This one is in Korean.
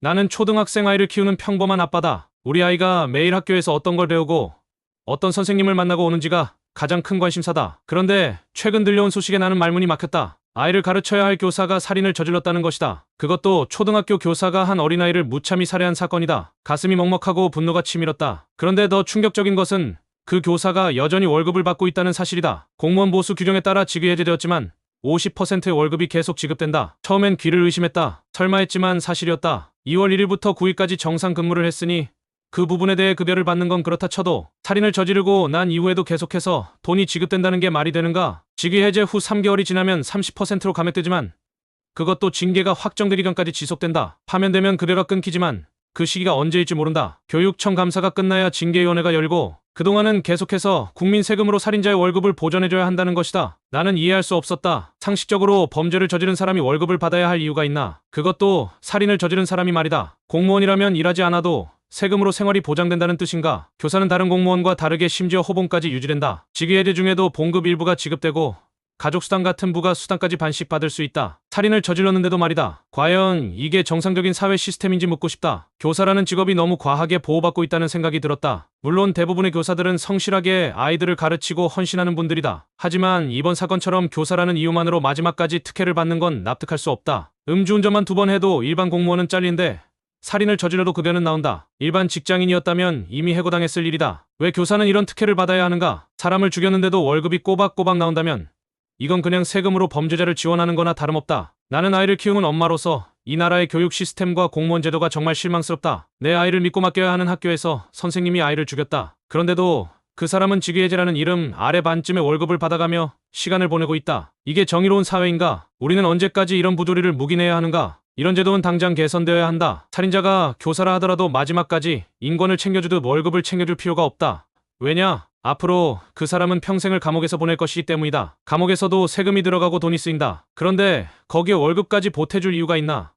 나는 초등학생 아이를 키우는 평범한 아빠다. 우리 아이가 매일 학교에서 어떤 걸 배우고 어떤 선생님을 만나고 오는지가 가장 큰 관심사다. 그런데 최근 들려온 소식에 나는 말문이 막혔다. 아이를 가르쳐야 할 교사가 살인을 저질렀다는 것이다. 그것도 초등학교 교사가 한 어린아이를 무참히 살해한 사건이다. 가슴이 먹먹하고 분노가 치밀었다. 그런데 더 충격적인 것은 그 교사가 여전히 월급을 받고 있다는 사실이다. 공무원 보수 규정에 따라 직위 해제되었지만 50%의 월급이 계속 지급된다. 처음엔 귀를 의심했다. 설마 했지만 사실이었다. 2월 1일부터 9일까지 정상 근무를 했으니 그 부분에 대해 급여를 받는 건 그렇다 쳐도 살인을 저지르고 난 이후에도 계속해서 돈이 지급된다는 게 말이 되는가? 직위 해제 후 3개월이 지나면 30%로 감액되지만 그것도 징계가 확정되기 전까지 지속된다. 파면되면 급여가 끊기지만 그 시기가 언제일지 모른다. 교육청 감사가 끝나야 징계위원회가 열고 그동안은 계속해서 국민 세금으로 살인자의 월급을 보전해줘야 한다는 것이다. 나는 이해할 수 없었다. 상식적으로 범죄를 저지른 사람이 월급을 받아야 할 이유가 있나? 그것도 살인을 저지른 사람이 말이다. 공무원이라면 일하지 않아도 세금으로 생활이 보장된다는 뜻인가? 교사는 다른 공무원과 다르게 심지어 호봉까지 유지된다. 직위 해제 중에도 봉급 일부가 지급되고 가족수당 같은 부가 수당까지 반씩 받을 수 있다. 살인을 저질렀는데도 말이다. 과연 이게 정상적인 사회 시스템인지 묻고 싶다. 교사라는 직업이 너무 과하게 보호받고 있다는 생각이 들었다. 물론 대부분의 교사들은 성실하게 아이들을 가르치고 헌신하는 분들이다. 하지만 이번 사건처럼 교사라는 이유만으로 마지막까지 특혜를 받는 건 납득할 수 없다. 음주운전만 2번 해도 일반 공무원은 잘리는데 살인을 저질러도 급여는 나온다. 일반 직장인이었다면 이미 해고당했을 일이다. 왜 교사는 이런 특혜를 받아야 하는가? 사람을 죽였는데도 월급이 꼬박꼬박 나온다면 이건 그냥 세금으로 범죄자를 지원하는 거나 다름없다. 나는 아이를 키우는 엄마로서 이 나라의 교육 시스템과 공무원 제도가 정말 실망스럽다. 내 아이를 믿고 맡겨야 하는 학교에서 선생님이 아이를 죽였다. 그런데도 그 사람은 직위해제라는 이름 아래 반쯤의 월급을 받아가며 시간을 보내고 있다. 이게 정의로운 사회인가? 우리는 언제까지 이런 부조리를 묵인해야 하는가? 이런 제도는 당장 개선되어야 한다. 살인자가 교사라 하더라도 마지막까지 인권을 챙겨주듯 월급을 챙겨줄 필요가 없다. 왜냐? 앞으로 그 사람은 평생을 감옥에서 보낼 것이기 때문이다. 감옥에서도 세금이 들어가고 돈이 쓰인다. 그런데 거기에 월급까지 보태줄 이유가 있나?